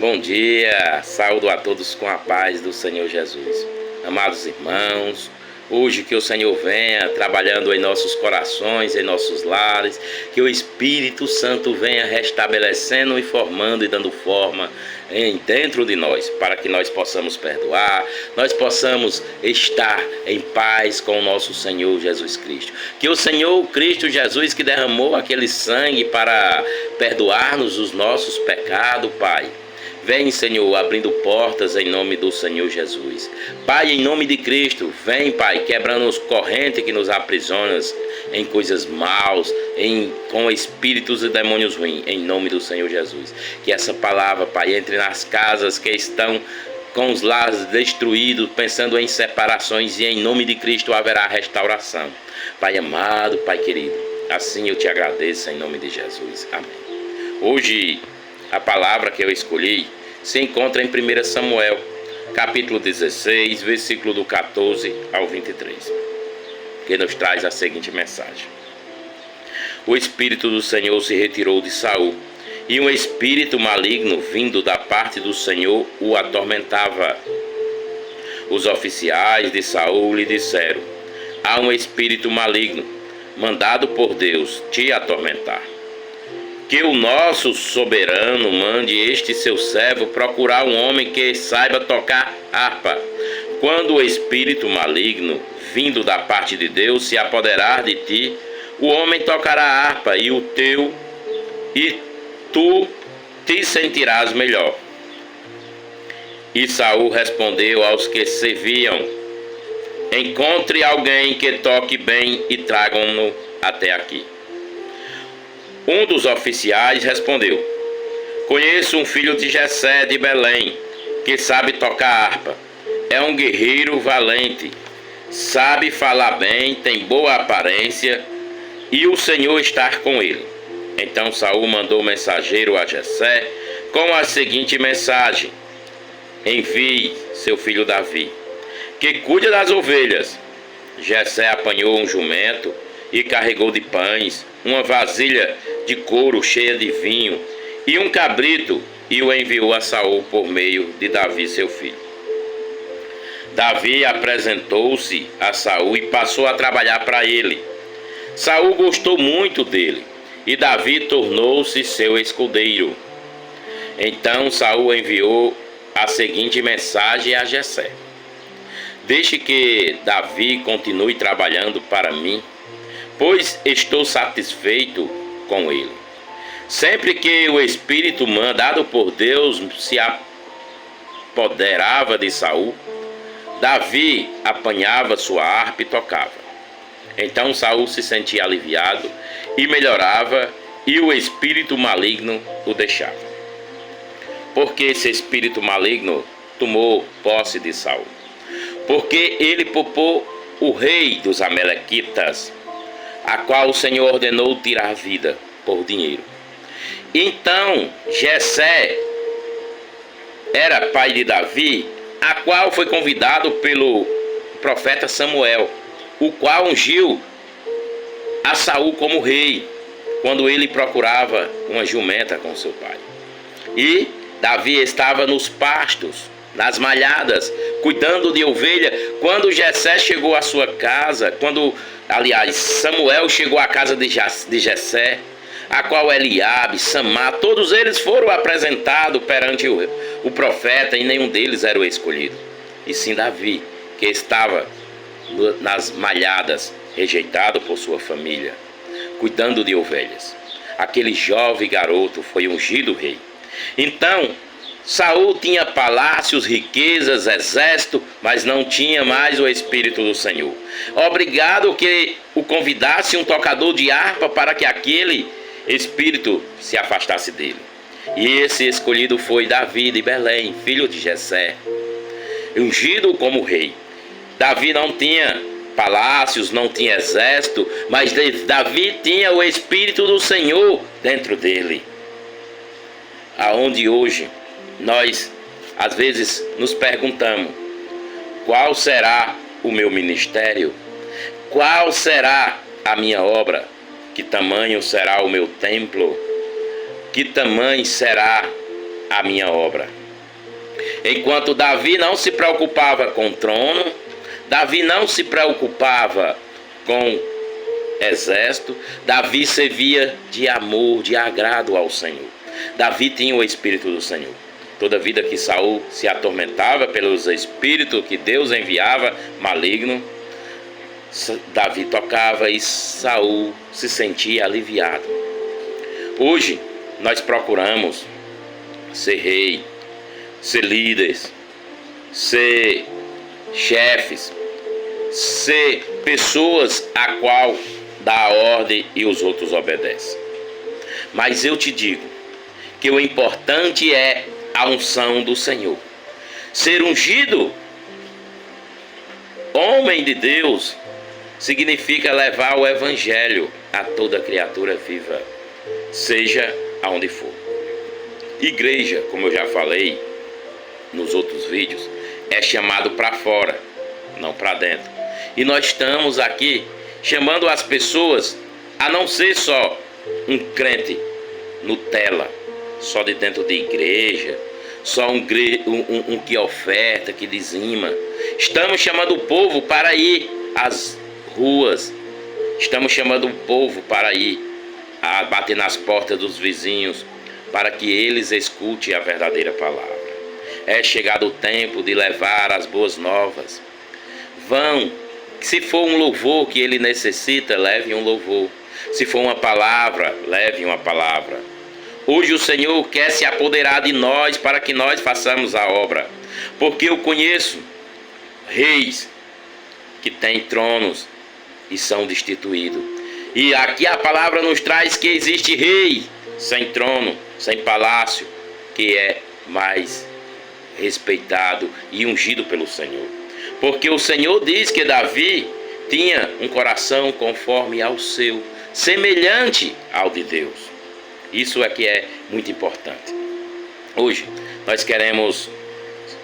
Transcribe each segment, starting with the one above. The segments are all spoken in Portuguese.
Bom dia, saúdo a todos com a paz do Senhor Jesus. Amados irmãos, hoje que o Senhor venha trabalhando em nossos corações, em nossos lares, que o Espírito Santo venha restabelecendo e formando e dando forma dentro de nós, para que nós possamos perdoar, nós possamos estar em paz com o nosso Senhor Jesus Cristo. Que o Senhor Cristo Jesus, que derramou aquele sangue para perdoar-nos os nossos pecados, Pai, vem, Senhor, abrindo portas em nome do Senhor Jesus. Pai, em nome de Cristo, vem, Pai, quebrando as correntes que nos aprisionam em coisas maus, com espíritos e demônios ruins, em nome do Senhor Jesus. Que essa palavra, Pai, entre nas casas que estão com os lares destruídos, pensando em separações, e em nome de Cristo haverá restauração. Pai amado, Pai querido, assim eu te agradeço em nome de Jesus. Amém. Hoje, a palavra que eu escolhi se encontra em 1 Samuel, capítulo 16, versículo do 14 ao 23, que nos traz a seguinte mensagem: O Espírito do Senhor se retirou de Saul, e um espírito maligno vindo da parte do Senhor o atormentava. Os oficiais de Saul lhe disseram: Há um espírito maligno, mandado por Deus, te atormentar. Que o nosso soberano mande este seu servo procurar um homem que saiba tocar harpa. Quando o espírito maligno, vindo da parte de Deus, se apoderar de ti, o homem tocará harpa e tu te sentirás melhor. E Saul respondeu aos que serviam: Encontre alguém que toque bem e tragam-no até aqui. Um dos oficiais respondeu: Conheço um filho de Jessé de Belém, que sabe tocar harpa. É um guerreiro valente, sabe falar bem, tem boa aparência, e o Senhor está com ele. Então Saul mandou mensageiro a Jessé com a seguinte mensagem: Envie seu filho Davi, que cuida das ovelhas. Jessé apanhou um jumento e carregou de pães, uma vasilha de couro cheia de vinho e um cabrito, e o enviou a Saul por meio de Davi, seu filho. Davi apresentou-se a Saul e passou a trabalhar para ele. Saul gostou muito dele, e Davi tornou-se seu escudeiro. Então Saul enviou a seguinte mensagem a Jessé: Deixe que Davi continue trabalhando para mim, pois estou satisfeito com ele. Sempre que o espírito mandado por Deus se apoderava de Saul, Davi apanhava sua harpa e tocava. Então Saul se sentia aliviado e melhorava, e o espírito maligno o deixava. Porque esse espírito maligno tomou posse de Saul? Porque ele poupou o rei dos Amalequitas, a qual o Senhor ordenou tirar a vida por dinheiro. Então Jessé era pai de Davi, a qual foi convidado pelo profeta Samuel, o qual ungiu a Saul como rei, quando ele procurava uma jumenta com seu pai. E Davi estava nos pastos, nas malhadas, cuidando de ovelha, quando Jessé chegou à sua casa, Samuel chegou à casa de Jessé, a qual Eliabe, Samar, todos eles foram apresentados perante o profeta, e nenhum deles era o escolhido, e sim Davi, que estava nas malhadas, rejeitado por sua família, cuidando de ovelhas. Aquele jovem garoto foi ungido rei. Então Saul tinha palácios, riquezas, exército, mas não tinha mais o Espírito do Senhor. Obrigado que o convidasse um tocador de harpa para que aquele espírito se afastasse dele. E esse escolhido foi Davi de Belém, filho de Jessé, ungido como rei. Davi não tinha palácios, não tinha exército, mas Davi tinha o Espírito do Senhor dentro dele. Aonde hoje nós, às vezes, nos perguntamos: qual será o meu ministério? Qual será a minha obra? Que tamanho será o meu templo? Que tamanho será a minha obra. Enquanto Davi não se preocupava com o trono, Davi não se preocupava com exército, Davi servia de amor, de agrado ao Senhor. Davi tinha o Espírito do Senhor. Toda vida que Saul se atormentava pelos espíritos que Deus enviava maligno, Davi tocava e Saul se sentia aliviado. Hoje nós procuramos ser rei, ser líderes, ser chefes, ser pessoas a qual dá a ordem e os outros obedecem. Mas eu te digo que o importante é a unção do Senhor. Ser ungido, homem de Deus, significa levar o evangelho a toda criatura viva, seja aonde for. Igreja, como eu já falei nos outros vídeos, é chamado para fora, não para dentro. E nós estamos aqui chamando as pessoas a não ser só um crente Nutella, só de dentro de igreja, só um que oferta, que dizima. Estamos chamando o povo para ir às ruas. Estamos chamando o povo para ir a bater nas portas dos vizinhos, para que eles escutem a verdadeira palavra. É chegado o tempo de levar as boas novas. Vão, se for um louvor que ele necessita, leve um louvor. Se for uma palavra, leve uma palavra. Hoje o Senhor quer se apoderar de nós para que nós façamos a obra. Porque eu conheço reis que têm tronos e são destituídos. E aqui a palavra nos traz que existe rei sem trono, sem palácio, que é mais respeitado e ungido pelo Senhor. Porque o Senhor diz que Davi tinha um coração conforme ao seu, semelhante ao de Deus. Isso é que é muito importante. Hoje nós queremos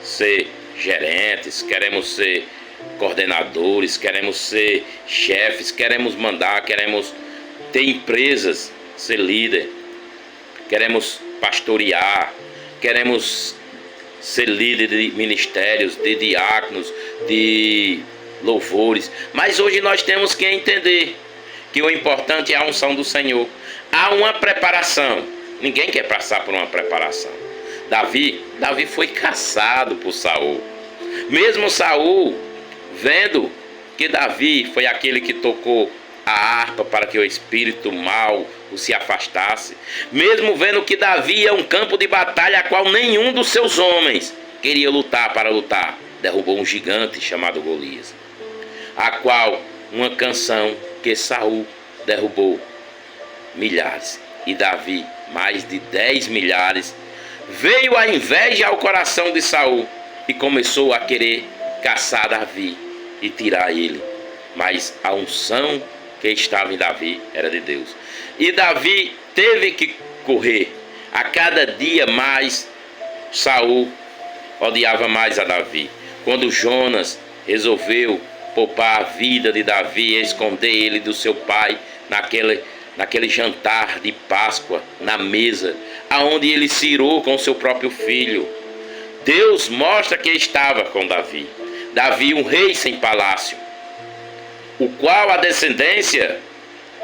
ser gerentes, queremos ser coordenadores, queremos ser chefes, queremos mandar, queremos ter empresas, ser líder, queremos pastorear, queremos ser líder de ministérios, de diáconos, de louvores. Mas hoje nós temos que entender que o importante é a unção do Senhor. Há uma preparação. Ninguém quer passar por uma preparação. Davi foi caçado por Saul. Mesmo Saul, vendo que Davi foi aquele que tocou a harpa para que o espírito mau se afastasse, mesmo vendo que Davi é um campo de batalha a qual nenhum dos seus homens queria lutar para lutar, derrubou um gigante chamado Golias, a qual uma canção que Saul derrubou milhares e Davi mais de 10 milhares. Veio a inveja ao coração de Saul e começou a querer caçar Davi e tirar ele. Mas a unção que estava em Davi era de Deus. E Davi teve que correr. A cada dia mais Saul odiava mais a Davi. Quando Jonas resolveu poupar a vida de Davi e esconder ele do seu pai naquele jantar de Páscoa, na mesa, aonde ele se irou com seu próprio filho, Deus mostra que estava com Davi. Davi, um rei sem palácio, o qual a descendência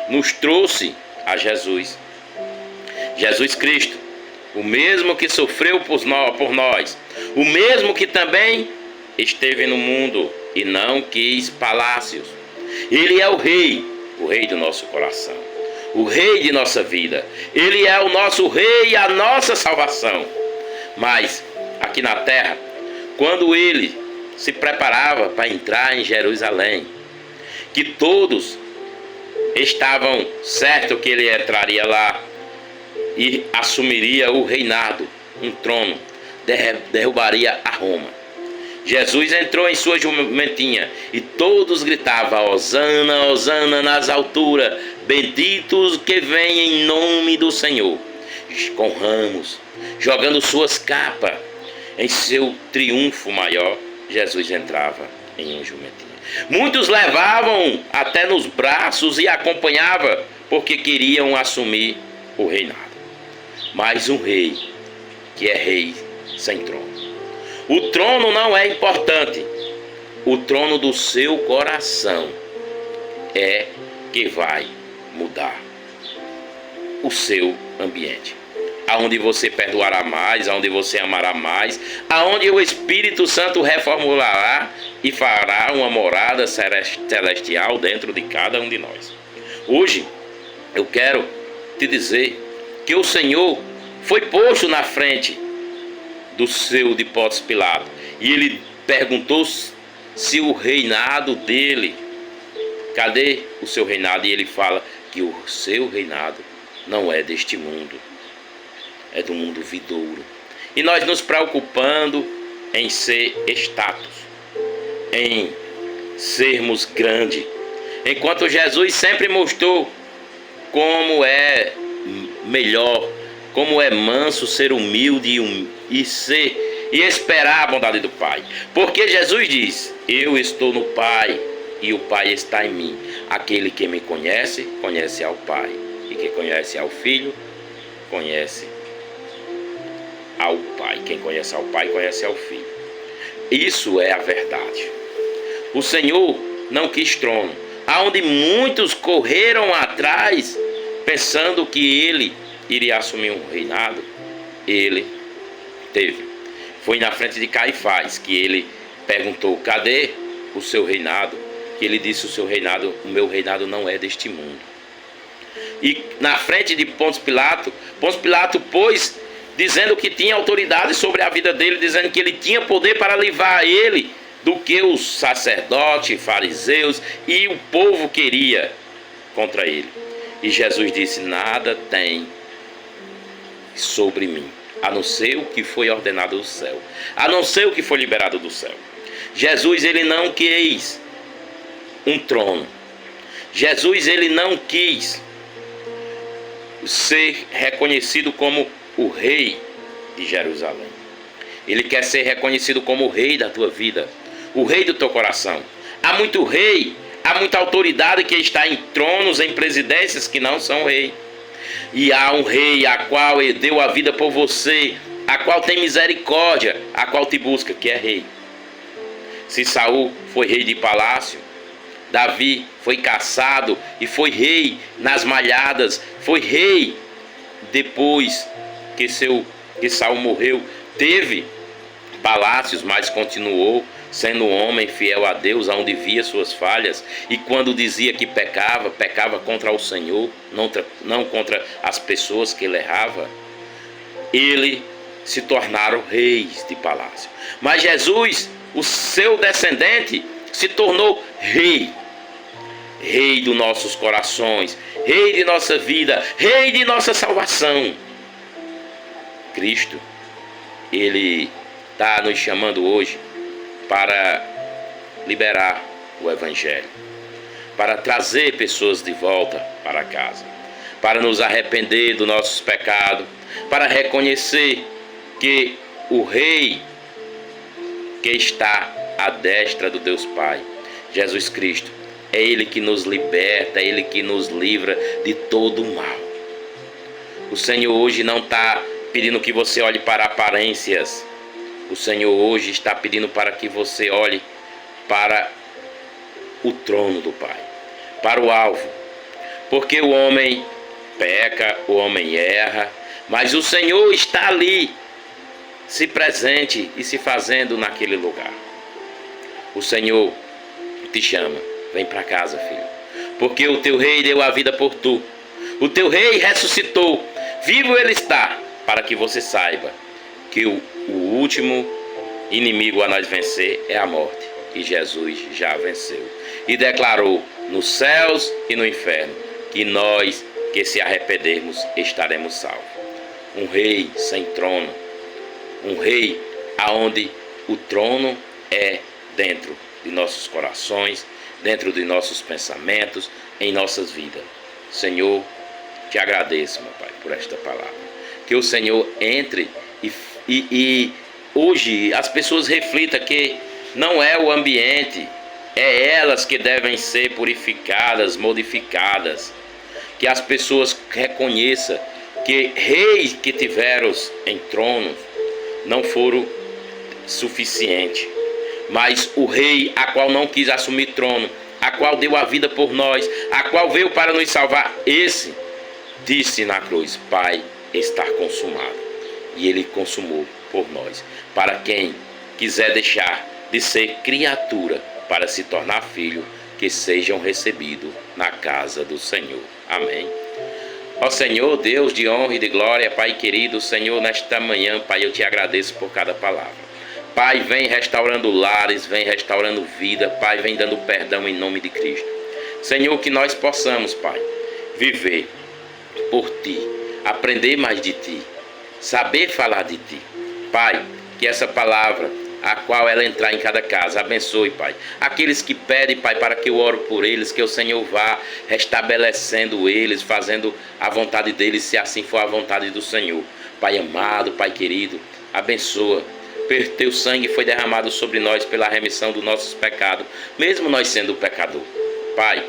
nos trouxe a Jesus. Jesus Cristo, o mesmo que sofreu por nós, o mesmo que também esteve no mundo e não quis palácios. Ele é o rei do nosso coração, o rei de nossa vida. Ele é o nosso rei e a nossa salvação. Mas aqui na terra, quando ele se preparava para entrar em Jerusalém, que todos estavam certos que ele entraria lá e assumiria o reinado, um trono, derrubaria a Roma. Jesus entrou em sua jumentinha e todos gritavam: Hosana, Hosana nas alturas, benditos que vêm em nome do Senhor, com ramos, jogando suas capas. Em seu triunfo maior, Jesus entrava em uma jumentinha. Muitos levavam até nos braços e acompanhavam porque queriam assumir o reinado. Mas um rei que é rei sem trono. O trono não é importante. O trono do seu coração é que vai mudar o seu ambiente. Aonde você perdoará mais, aonde você amará mais, aonde o Espírito Santo reformulará e fará uma morada celestial dentro de cada um de nós. Hoje, eu quero te dizer que o Senhor foi posto na frente de Pôncio Pilato, e ele perguntou se o reinado dele, cadê o seu reinado? E ele fala que o seu reinado não é deste mundo, é do mundo vindouro. E nós nos preocupando em ser status, em sermos grandes, enquanto Jesus sempre mostrou como é melhor, como é manso ser humilde e esperar a bondade do Pai. Porque Jesus diz: eu estou no Pai e o Pai está em mim. Aquele que me conhece, conhece ao Pai. E quem conhece ao Filho, conhece ao Pai. Quem conhece ao Pai, conhece ao Filho. Isso é a verdade. O Senhor não quis trono, aonde muitos correram atrás, pensando que ele iria assumir um reinado. Ele teve. Foi na frente de Caifás que ele perguntou: cadê o seu reinado? Que ele disse: o meu reinado não é deste mundo. E na frente de Pôncio Pilato pôs, dizendo que tinha autoridade sobre a vida dele, dizendo que ele tinha poder para livrar ele do que os sacerdotes, fariseus e o povo queria contra ele. E Jesus disse: nada tem sobre mim, a não ser o que foi ordenado do céu, a não ser o que foi liberado do céu. Jesus, ele não quis um trono. Jesus, ele não quis ser reconhecido como o rei de Jerusalém. Ele quer ser reconhecido como o rei da tua vida, o rei do teu coração. Há muito rei, há muita autoridade que está em tronos, em presidências que não são rei. E há um rei a qual deu a vida por você, a qual tem misericórdia, a qual te busca, que é rei. Se Saul foi rei de palácio, Davi foi caçado e foi rei nas malhadas, foi rei depois que Saul morreu, teve palácios, mas continuou sendo um homem fiel a Deus, aonde via suas falhas, e quando dizia que pecava contra o Senhor, não contra as pessoas que ele errava. Ele se tornaram reis de palácio. Mas Jesus, o seu descendente, se tornou rei. Rei dos nossos corações, rei de nossa vida, rei de nossa salvação. Cristo, ele está nos chamando hoje para liberar o Evangelho, para trazer pessoas de volta para casa, para nos arrepender dos nossos pecados, para reconhecer que o Rei que está à destra do Deus Pai, Jesus Cristo, é Ele que nos liberta, é Ele que nos livra de todo o mal. O Senhor hoje não está pedindo que você olhe para aparências. O Senhor hoje está pedindo para que você olhe para o trono do Pai, para o alvo. Porque o homem peca, o homem erra, mas o Senhor está ali, se presente e se fazendo naquele lugar. O Senhor te chama: vem para casa, filho, porque o teu rei deu a vida por tu. O teu rei ressuscitou, vivo ele está, para que você saiba que o último inimigo a nós vencer é a morte, e Jesus já venceu e declarou nos céus e no inferno que nós que se arrependermos estaremos salvos. Um rei sem trono, um rei aonde o trono é dentro de nossos corações, dentro de nossos pensamentos, em nossas vidas. Senhor, te agradeço, meu Pai, por esta palavra. Que o Senhor entre e hoje as pessoas reflitam que não é o ambiente, é elas que devem ser purificadas, modificadas. Que as pessoas reconheçam que reis que tiveram em trono não foram suficientes, mas o rei a qual não quis assumir trono, a qual deu a vida por nós, a qual veio para nos salvar, esse disse na cruz: Pai, está consumado. E ele consumou por nós, para quem quiser deixar de ser criatura para se tornar filho, que sejam recebidos na casa do Senhor. Amém. Ó Senhor, Deus de honra e de glória, Pai querido, Senhor, nesta manhã, Pai, eu te agradeço por cada palavra. Pai, vem restaurando lares, vem restaurando vida, Pai, vem dando perdão em nome de Cristo. Senhor, que nós possamos, Pai, viver por Ti, aprender mais de Ti, saber falar de Ti. Pai, que essa palavra, a qual ela entrar em cada casa, abençoe, Pai, aqueles que pedem, Pai, para que eu oro por eles, que o Senhor vá restabelecendo eles, fazendo a vontade deles, se assim for a vontade do Senhor. Pai amado, Pai querido, abençoa. Teu sangue foi derramado sobre nós pela remissão dos nossos pecados, mesmo nós sendo pecador. Pai,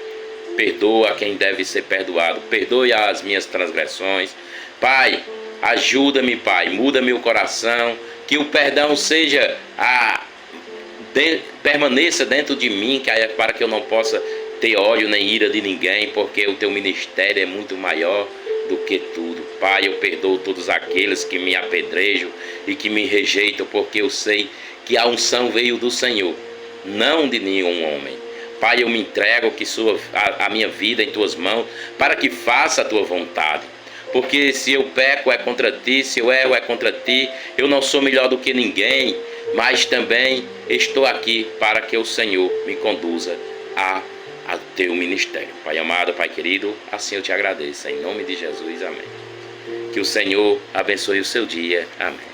perdoa quem deve ser perdoado, perdoe as minhas transgressões. Pai, ajuda-me, Pai, muda meu coração, que o perdão seja permaneça dentro de mim, para que eu não possa ter ódio nem ira de ninguém, porque o teu ministério é muito maior do que tudo. Pai, eu perdoo todos aqueles que me apedrejam e que me rejeitam, porque eu sei que a unção veio do Senhor, não de nenhum homem. Pai, eu me entrego a minha vida em tuas mãos, para que faça a tua vontade. Porque se eu peco é contra ti, se eu erro é contra ti, eu não sou melhor do que ninguém, mas também estou aqui para que o Senhor me conduza a teu ministério. Pai amado, Pai querido, assim eu te agradeço, em nome de Jesus, amém. Que o Senhor abençoe o seu dia, amém.